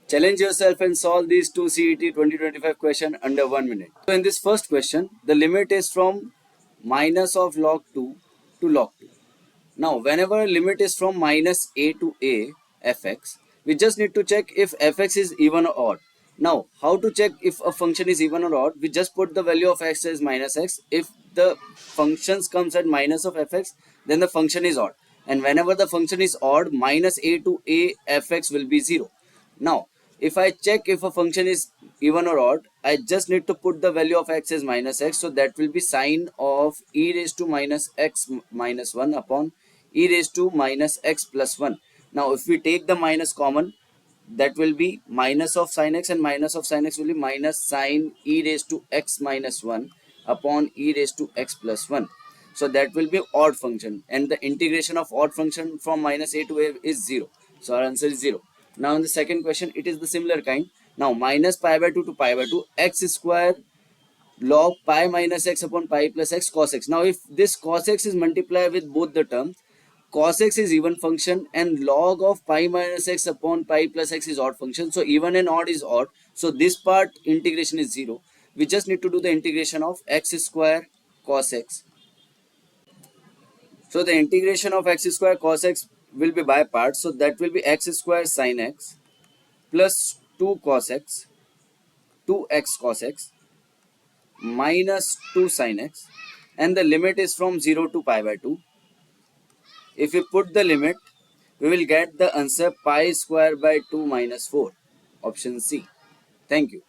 Challenge yourself and solve these two CET 2025 question under 1 minute. So in this first question, the limit is from minus of log 2 to log 2. Now, whenever limit is from minus a to a fx, we just need to check if fx is even or odd. Now, how to check if a function is even or odd? We just put the value of x as minus x. If the functions comes at minus of fx, then the function is odd. And whenever the function is odd, minus a to a fx will be 0. Now, if I check if a function is even or odd, I just need to put the value of x as minus x. So that will be sine of e raised to minus x minus 1 upon e raised to minus x plus 1. Now, if we take the minus common, that will be minus of sine x, and minus of sine x will be minus sine e raised to x minus 1 upon e raised to x plus 1. So that will be odd function, and the integration of odd function from minus a to a is 0. So our answer is 0. Now in the second question, it is the similar kind. Now minus pi by 2 to pi by 2 x square log pi minus x upon pi plus x cos x. Now if this cos x is multiplied with both the terms, cos x is even function and log of pi minus x upon pi plus x is odd function. So even and odd is odd. So this part integration is 0. We just need to do the integration of x square cos x. So the integration of x square cos x will be by parts. So that will be x square sin x plus 2 cos x, 2x cos x minus 2 sin x, and the limit is from 0 to pi by 2. If we put the limit, we will get the answer pi square by 2 minus 4. Option C. Thank you.